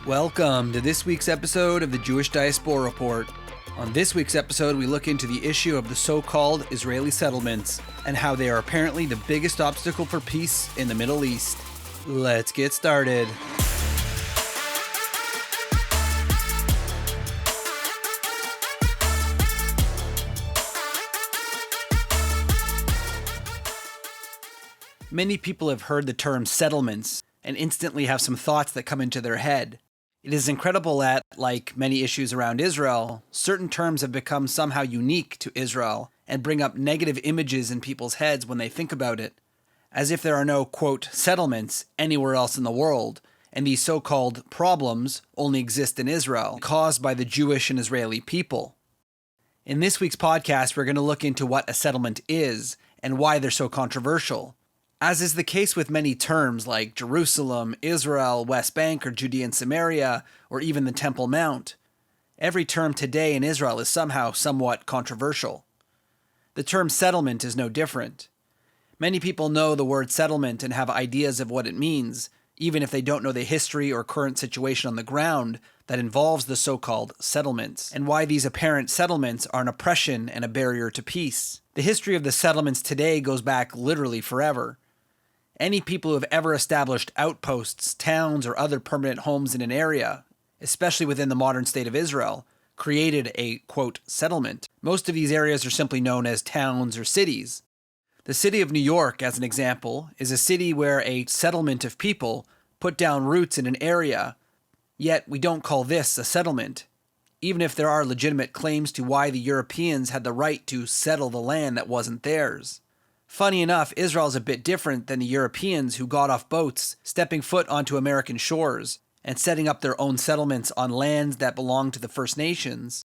Welcome to this week's episode of the Jewish Diaspora Report. On this week's episode, we look into the issue of the so-called Israeli settlements and how they are apparently the biggest obstacle for peace in the Middle East. Let's get started. Many people have heard the term settlements and instantly have some thoughts that come into their head. It is incredible that, like many issues around Israel, certain terms have become somehow unique to Israel and bring up negative images in people's heads when they think about it, as if there are no, quote, settlements anywhere else in the world, and these so-called problems only exist in Israel, caused by the Jewish and Israeli people. In this week's podcast, we're going to look into what a settlement is and why they're so controversial. As is the case with many terms like Jerusalem, Israel, West Bank, or Judea and Samaria, or even the Temple Mount, every term today in Israel is somehow somewhat controversial. The term settlement is no different. Many people know the word settlement and have ideas of what it means, even if they don't know the history or current situation on the ground that involves the so-called settlements, and why these apparent settlements are an oppression and a barrier to peace. The history of the settlements today goes back literally forever. Any people who have ever established outposts, towns, or other permanent homes in an area, especially within the modern state of Israel, created a, quote, settlement. Most of these areas are simply known as towns or cities. The city of New York, as an example, is a city where a settlement of people put down roots in an area, yet we don't call this a settlement, even if there are legitimate claims to why the Europeans had the right to settle the land that wasn't theirs. Funny enough, Israel is a bit different than the Europeans who got off boats, stepping foot onto American shores, and setting up their own settlements on lands that belong to the First Nations.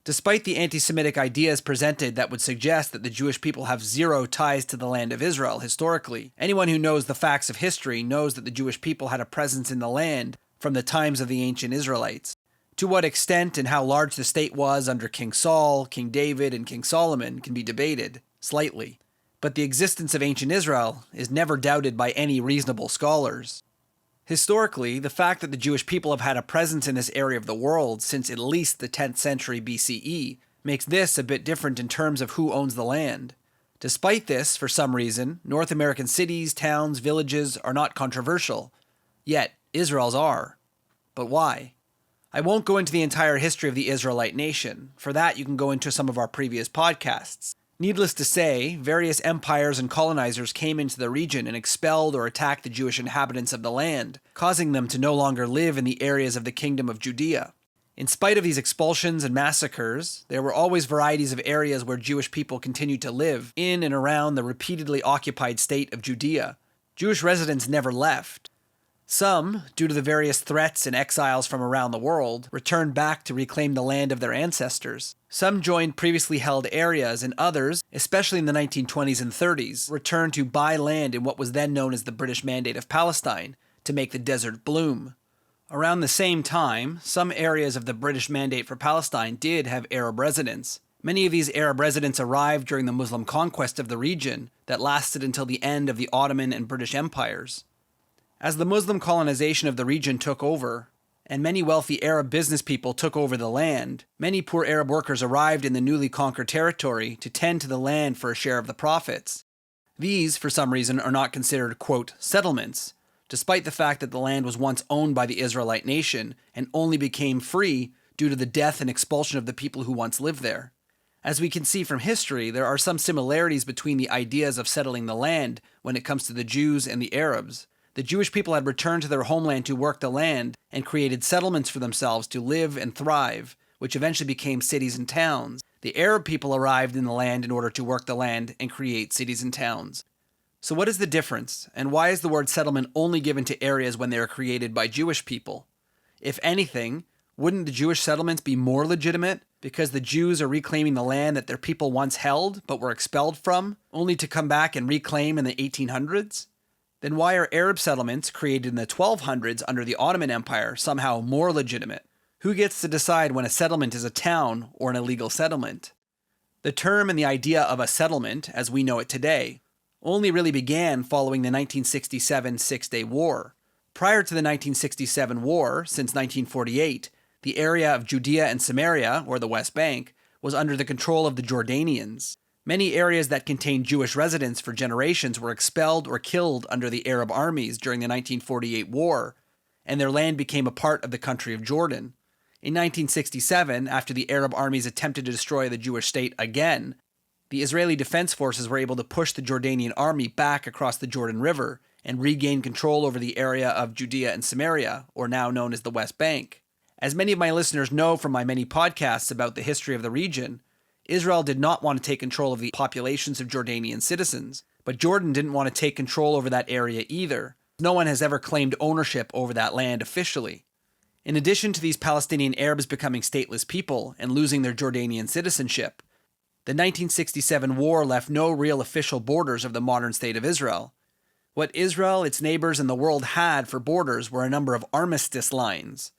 Despite the anti-Semitic ideas presented that would suggest that the Jewish people have zero ties to the land of Israel historically, anyone who knows the facts of history knows that the Jewish people had a presence in the land from the times of the ancient Israelites. To what extent and how large the state was under King Saul, King David, and King Solomon can be debated, slightly. But the existence of ancient Israel is never doubted by any reasonable scholars. Historically, the fact that the Jewish people have had a presence in this area of the world since at least the 10th century BCE makes this a bit different in terms of who owns the land. Despite this, for some reason, North American cities, towns, villages are not controversial, yet Israel's are. But why? I won't go into the entire history of the Israelite nation. For that, you can go into some of our previous podcasts. Needless to say, various empires and colonizers came into the region and expelled or attacked the Jewish inhabitants of the land, causing them to no longer live in the areas of the Kingdom of Judea. In spite of these expulsions and massacres, there were always varieties of areas where Jewish people continued to live in and around the repeatedly occupied state of Judea. Jewish residents never left. Some, due to the various threats and exiles from around the world, returned back to reclaim the land of their ancestors. Some joined previously held areas, and others, especially in the 1920s and 30s, returned to buy land in what was then known as the British Mandate of Palestine, to make the desert bloom. Around the same time, some areas of the British Mandate for Palestine did have Arab residents. Many of these Arab residents arrived during the Muslim conquest of the region that lasted until the end of the Ottoman and British empires. As the Muslim colonization of the region took over, and many wealthy Arab business people took over the land, many poor Arab workers arrived in the newly conquered territory to tend to the land for a share of the profits. These, for some reason, are not considered, quote, settlements, despite the fact that the land was once owned by the Israelite nation and only became free due to the death and expulsion of the people who once lived there. As we can see from history, there are some similarities between the ideas of settling the land when it comes to the Jews and the Arabs. The Jewish people had returned to their homeland to work the land and created settlements for themselves to live and thrive, which eventually became cities and towns. The Arab people arrived in the land in order to work the land and create cities and towns. So what is the difference, and why is the word settlement only given to areas when they are created by Jewish people? If anything, wouldn't the Jewish settlements be more legitimate because the Jews are reclaiming the land that their people once held but were expelled from, only to come back and reclaim in the 1800s? Then why are Arab settlements created in the 1200s under the Ottoman Empire somehow more legitimate? Who gets to decide when a settlement is a town or an illegal settlement? The term and the idea of a settlement, as we know it today, only really began following the 1967 Six-Day War. Prior to the 1967 war, since 1948, the area of Judea and Samaria, or the West Bank, was under the control of the Jordanians. Many areas that contained Jewish residents for generations were expelled or killed under the Arab armies during the 1948 war, and their land became a part of the country of Jordan. In 1967, after the Arab armies attempted to destroy the Jewish state again, the Israeli Defense Forces were able to push the Jordanian army back across the Jordan River and regain control over the area of Judea and Samaria, or now known as the West Bank. As many of my listeners know from my many podcasts about the history of the region, Israel did not want to take control of the populations of Jordanian citizens, but Jordan didn't want to take control over that area either. No one has ever claimed ownership over that land officially. In addition to these Palestinian Arabs becoming stateless people and losing their Jordanian citizenship, the 1967 war left no real official borders of the modern state of Israel. What Israel, its neighbors, and the world had for borders were a number of armistice lines.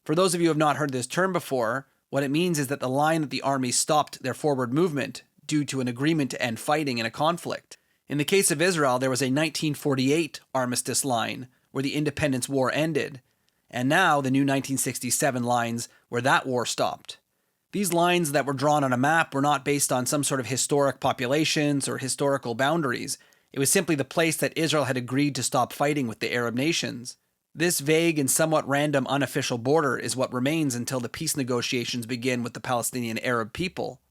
For those of you who have not heard this term before, what it means is that the line that the army stopped their forward movement due to an agreement to end fighting in a conflict. In the case of Israel, there was a 1948 armistice line where the Independence War ended, and now the new 1967 lines where that war stopped. These lines that were drawn on a map were not based on some sort of historic populations or historical boundaries. It was simply the place that Israel had agreed to stop fighting with the Arab nations. This vague and somewhat random unofficial border is what remains until the peace negotiations begin with the Palestinian Arab people.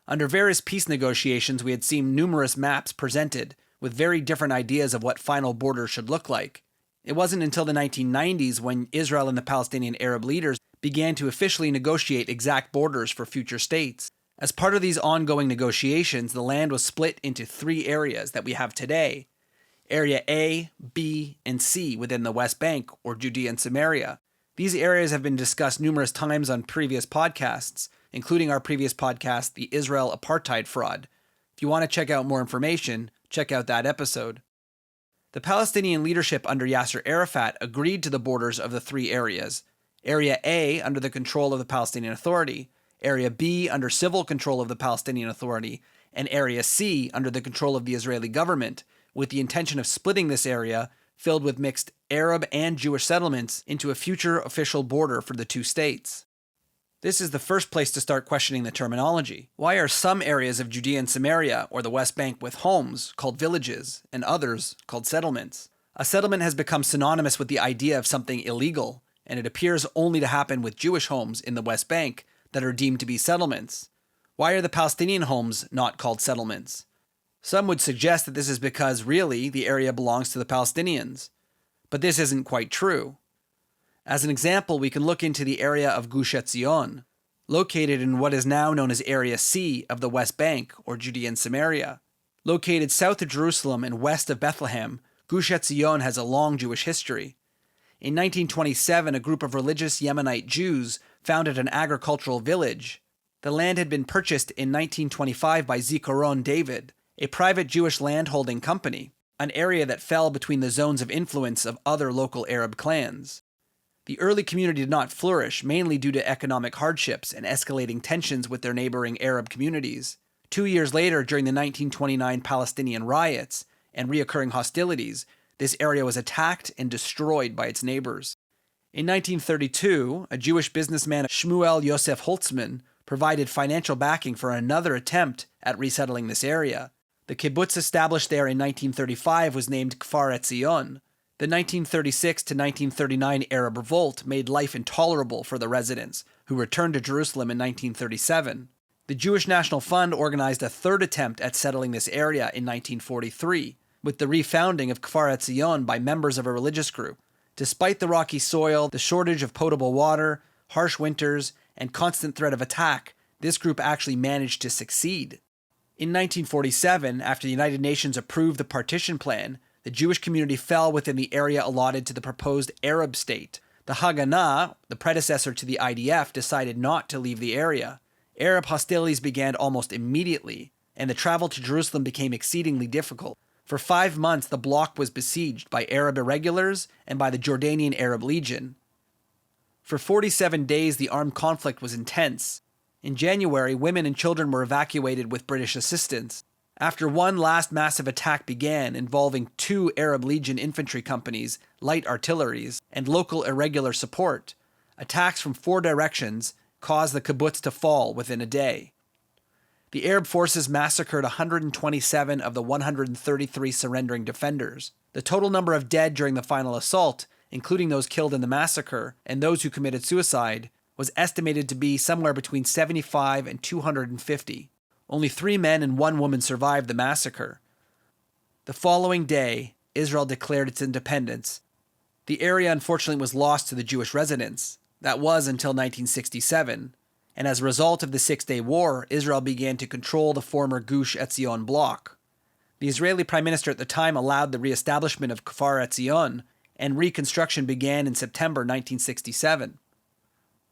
Under various peace negotiations, we had seen numerous maps presented with very different ideas of what final borders should look like. It wasn't until the 1990s when Israel and the Palestinian Arab leaders began to officially negotiate exact borders for future states. As part of these ongoing negotiations, the land was split into 3 areas that we have today: Area A, B, and C within the West Bank, or Judea and Samaria. These areas have been discussed numerous times on previous podcasts, including our previous podcast, The Israel Apartheid Fraud. If you want to check out more information, check out that episode. The Palestinian leadership under Yasser Arafat agreed to the borders of the 3 areas: Area A under the control of the Palestinian Authority, Area B under civil control of the Palestinian Authority, and Area C under the control of the Israeli government, with the intention of splitting this area, filled with mixed Arab and Jewish settlements, into a future official border for the 2 states. This is the first place to start questioning the terminology. Why are some areas of Judea and Samaria, or the West Bank, with homes called villages, and others called settlements? A settlement has become synonymous with the idea of something illegal, and it appears only to happen with Jewish homes in the West Bank that are deemed to be settlements. Why are the Palestinian homes not called settlements? Some would suggest that this is because, really, the area belongs to the Palestinians. But this isn't quite true. As an example, we can look into the area of Gush Etzion, located in what is now known as Area C of the West Bank, or Judea and Samaria. Located south of Jerusalem and west of Bethlehem, Gush Etzion has a long Jewish history. In 1927, a group of religious Yemenite Jews founded an agricultural village. The land had been purchased in 1925 by Zikaron David, a private Jewish landholding company, an area that fell between the zones of influence of other local Arab clans. The early community did not flourish, mainly due to economic hardships and escalating tensions with their neighboring Arab communities. 2 years later, during the 1929 Palestinian riots and reoccurring hostilities, this area was attacked and destroyed by its neighbors. In 1932, a Jewish businessman, Shmuel Yosef Holtzman, provided financial backing for another attempt at resettling this area. The kibbutz established there in 1935 was named Kfar Etzion. The 1936 to 1939 Arab revolt made life intolerable for the residents, who returned to Jerusalem in 1937. The Jewish National Fund organized a third attempt at settling this area in 1943, with the refounding of Kfar Etzion by members of a religious group. Despite the rocky soil, the shortage of potable water, harsh winters, and constant threat of attack, this group actually managed to succeed. In 1947, after the United Nations approved the partition plan, the Jewish community fell within the area allotted to the proposed Arab state. The Haganah, the predecessor to the IDF, decided not to leave the area. Arab hostilities began almost immediately, and the travel to Jerusalem became exceedingly difficult. For 5 months, the bloc was besieged by Arab irregulars and by the Jordanian Arab Legion. For 47 days, the armed conflict was intense. In January, women and children were evacuated with British assistance. After one last massive attack began involving 2 Arab Legion infantry companies, light artilleries, and local irregular support, attacks from 4 directions caused the kibbutz to fall within a day. The Arab forces massacred 127 of the 133 surrendering defenders. The total number of dead during the final assault, including those killed in the massacre and those who committed suicide, was estimated to be somewhere between 75 and 250. Only 3 men and 1 woman survived the massacre. The following day, Israel declared its independence. The area unfortunately was lost to the Jewish residents. That was until 1967. And as a result of the 6-Day War, Israel began to control the former Gush Etzion bloc. The Israeli Prime Minister at the time allowed the reestablishment of Kfar Etzion, and reconstruction began in September 1967.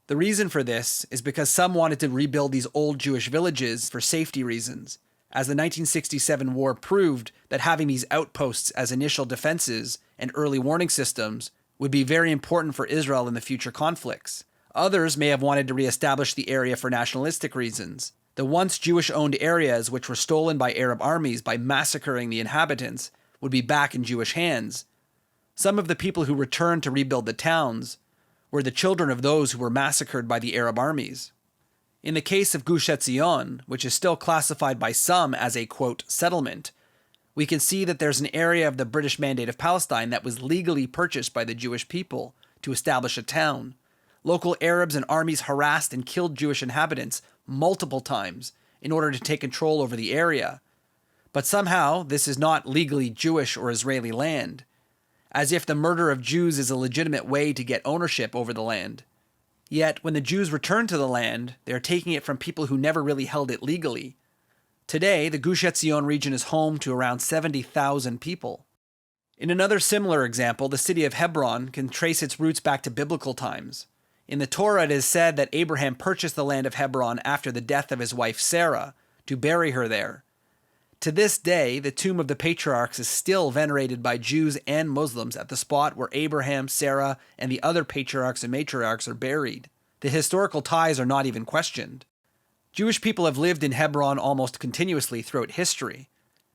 The reason for this is because some wanted to rebuild these old Jewish villages for safety reasons, as the 1967 war proved that having these outposts as initial defenses and early warning systems would be very important for Israel in the future conflicts. Others may have wanted to reestablish the area for nationalistic reasons. The once Jewish-owned areas, which were stolen by Arab armies by massacring the inhabitants, would be back in Jewish hands. Some of the people who returned to rebuild the towns were the children of those who were massacred by the Arab armies. In the case of Gush Etzion, which is still classified by some as a, quote, settlement, we can see that there's an area of the British Mandate of Palestine that was legally purchased by the Jewish people to establish a town. Local Arabs and armies harassed and killed Jewish inhabitants multiple times in order to take control over the area. But somehow, this is not legally Jewish or Israeli land, as if the murder of Jews is a legitimate way to get ownership over the land. Yet, when the Jews return to the land, they are taking it from people who never really held it legally. Today, the Gush Etzion region is home to around 70,000 people. In another similar example, the city of Hebron can trace its roots back to biblical times. In the Torah, it is said that Abraham purchased the land of Hebron after the death of his wife Sarah to bury her there. To this day, the tomb of the patriarchs is still venerated by Jews and Muslims at the spot where Abraham, Sarah, and the other patriarchs and matriarchs are buried. The historical ties are not even questioned. Jewish people have lived in Hebron almost continuously throughout history.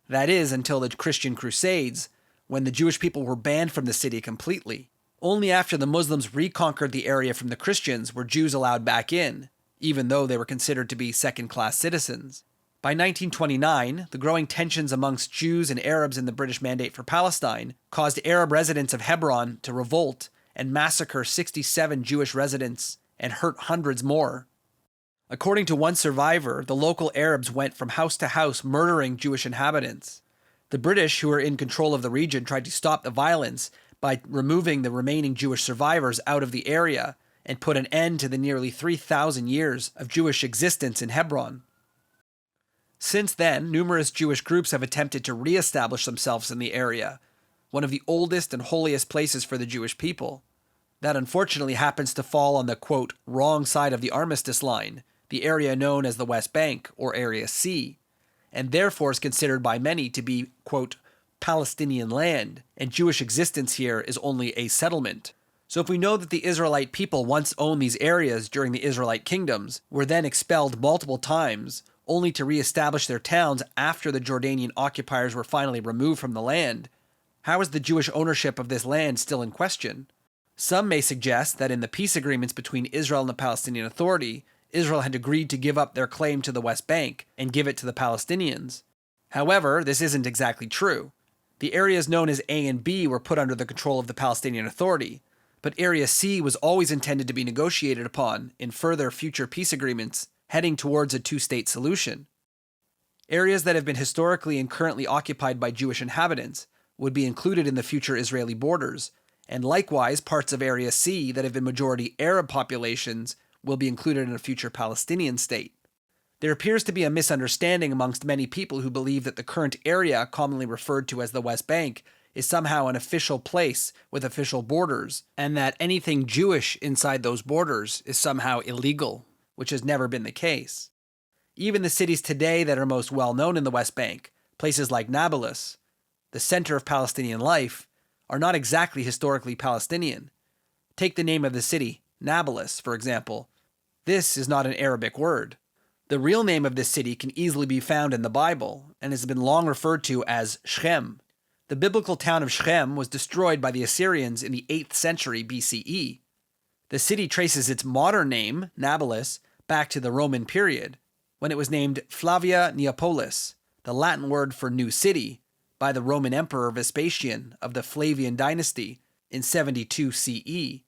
That is, until the Christian Crusades, when the Jewish people were banned from the city completely. Only after the Muslims reconquered the area from the Christians were Jews allowed back in, even though they were considered to be second-class citizens. By 1929, the growing tensions amongst Jews and Arabs in the British Mandate for Palestine caused Arab residents of Hebron to revolt and massacre 67 Jewish residents and hurt hundreds more. According to one survivor, the local Arabs went from house to house murdering Jewish inhabitants. The British, who were in control of the region, tried to stop the violence by removing the remaining Jewish survivors out of the area and put an end to the nearly 3,000 years of Jewish existence in Hebron. Since then, numerous Jewish groups have attempted to re-establish themselves in the area, one of the oldest and holiest places for the Jewish people. That unfortunately happens to fall on the, quote, wrong side of the armistice line, the area known as the West Bank, or Area C, and therefore is considered by many to be, quote, Palestinian land, and Jewish existence here is only a settlement. So if we know that the Israelite people once owned these areas during the Israelite kingdoms, were then expelled multiple times, only to re-establish their towns after the Jordanian occupiers were finally removed from the land, how is the Jewish ownership of this land still in question? Some may suggest that in the peace agreements between Israel and the Palestinian Authority, Israel had agreed to give up their claim to the West Bank and give it to the Palestinians. However, this isn't exactly true. The areas known as A and B were put under the control of the Palestinian Authority, but Area C was always intended to be negotiated upon in further future peace agreements heading towards a two-state solution. Areas that have been historically and currently occupied by Jewish inhabitants would be included in the future Israeli borders, and likewise parts of Area C that have been majority Arab populations will be included in a future Palestinian state. There appears to be a misunderstanding amongst many people who believe that the current area, commonly referred to as the West Bank, is somehow an official place with official borders, and that anything Jewish inside those borders is somehow illegal, which has never been the case. Even the cities today that are most well known in the West Bank, places like Nablus, the center of Palestinian life, are not exactly historically Palestinian. Take the name of the city, Nablus, for example. This is not an Arabic word. The real name of this city can easily be found in the Bible and has been long referred to as Shechem. The biblical town of Shechem was destroyed by the Assyrians in the 8th century BCE. The city traces its modern name, Nablus, back to the Roman period, when it was named Flavia Neapolis, the Latin word for new city, by the Roman Emperor Vespasian of the Flavian dynasty in 72 CE.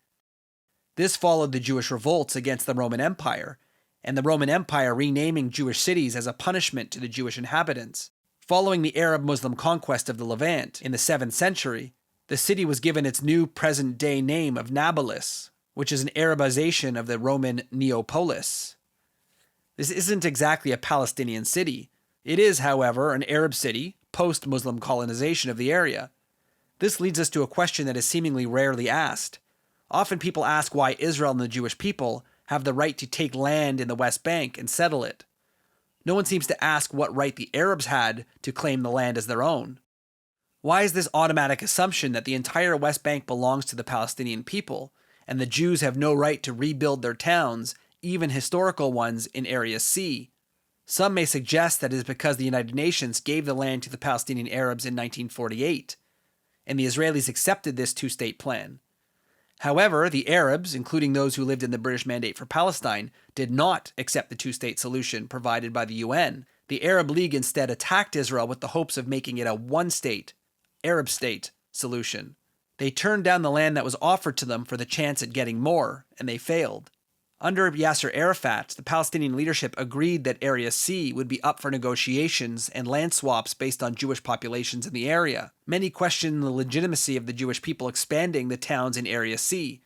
This followed the Jewish revolts against the Roman Empire, and the Roman Empire renaming Jewish cities as a punishment to the Jewish inhabitants. Following the Arab-Muslim conquest of the Levant in the 7th century, the city was given its new present-day name of Nablus, which is an Arabization of the Roman Neapolis. This isn't exactly a Palestinian city. It is, however, an Arab city, post-Muslim colonization of the area. This leads us to a question that is seemingly rarely asked. Often people ask why Israel and the Jewish people have the right to take land in the West Bank and settle it. No one seems to ask what right the Arabs had to claim the land as their own. Why is this automatic assumption that the entire West Bank belongs to the Palestinian people, and the Jews have no right to rebuild their towns, even historical ones, in Area C? Some may suggest that it is because the United Nations gave the land to the Palestinian Arabs in 1948, and the Israelis accepted this two-state plan. However, the Arabs, including those who lived in the British Mandate for Palestine, did not accept the two-state solution provided by the UN. The Arab League instead attacked Israel with the hopes of making it a one-state, Arab state solution. They turned down the land that was offered to them for the chance at getting more, and they failed. Under Yasser Arafat, the Palestinian leadership agreed that Area C would be up for negotiations and land swaps based on Jewish populations in the area. Many question the legitimacy of the Jewish people expanding the towns in Area C,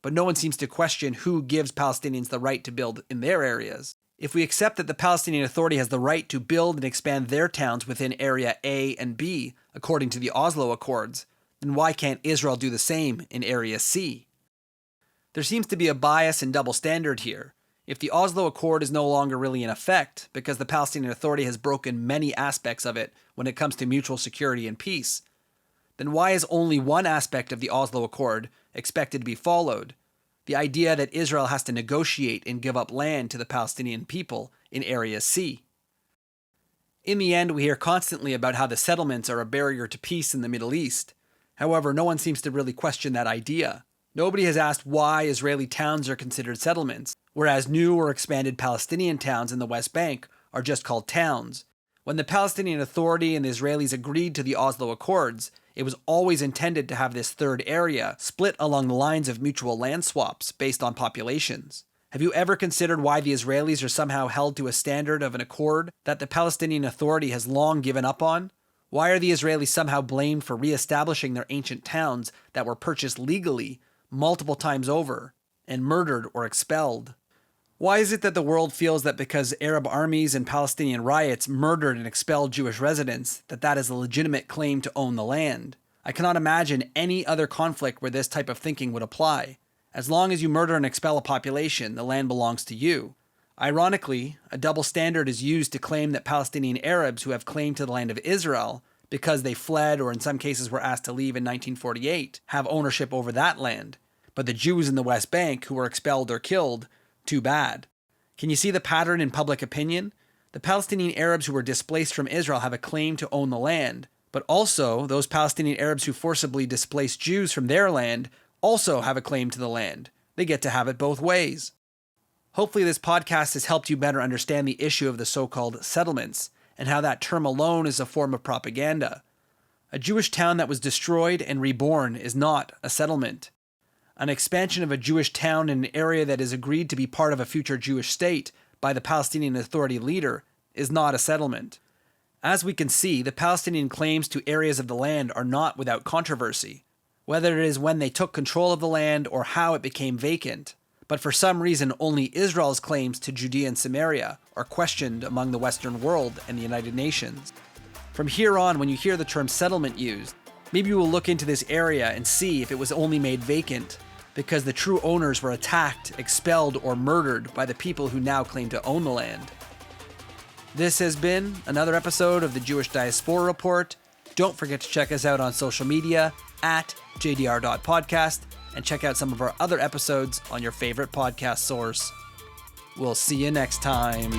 but no one seems to question who gives Palestinians the right to build in their areas. If we accept that the Palestinian Authority has the right to build and expand their towns within Area A and B, according to the Oslo Accords, then why can't Israel do the same in Area C? There seems to be a bias and double standard here. If the Oslo Accord is no longer really in effect, because the Palestinian Authority has broken many aspects of it when it comes to mutual security and peace, then why is only one aspect of the Oslo Accord expected to be followed? The idea that Israel has to negotiate and give up land to the Palestinian people in Area C. In the end, we hear constantly about how the settlements are a barrier to peace in the Middle East. However, no one seems to really question that idea. Nobody has asked why Israeli towns are considered settlements, whereas new or expanded Palestinian towns in the West Bank are just called towns. When the Palestinian Authority and the Israelis agreed to the Oslo Accords, it was always intended to have this third area split along the lines of mutual land swaps based on populations. Have you ever considered why the Israelis are somehow held to a standard of an accord that the Palestinian Authority has long given up on? Why are the Israelis somehow blamed for re-establishing their ancient towns that were purchased legally multiple times over and murdered or expelled? Why is it that the world feels that because Arab armies and Palestinian riots murdered and expelled Jewish residents, that is a legitimate claim to own the land? I cannot imagine any other conflict where this type of thinking would apply. As long as you murder and expel a population, the land belongs to you. Ironically, a double standard is used to claim that Palestinian Arabs who have claim to the land of Israel, because they fled or in some cases were asked to leave in 1948, have ownership over that land. But the Jews in the West Bank who were expelled or killed, too bad. Can you see the pattern in public opinion? The Palestinian Arabs who were displaced from Israel have a claim to own the land, but also those Palestinian Arabs who forcibly displaced Jews from their land also have a claim to the land. They get to have it both ways. Hopefully this podcast has helped you better understand the issue of the so-called settlements, and how that term alone is a form of propaganda. A Jewish town that was destroyed and reborn is not a settlement. An expansion of a Jewish town in an area that is agreed to be part of a future Jewish state by the Palestinian Authority leader is not a settlement. As we can see, the Palestinian claims to areas of the land are not without controversy, whether it is when they took control of the land or how it became vacant. But for some reason, only Israel's claims to Judea and Samaria are questioned among the Western world and the United Nations. From here on, when you hear the term settlement used, maybe you will look into this area and see if it was only made vacant because the true owners were attacked, expelled, or murdered by the people who now claim to own the land. This has been another episode of the Jewish Diaspora Report. Don't forget to check us out on social media at jdr.podcast and check out some of our other episodes on your favorite podcast source. We'll see you next time.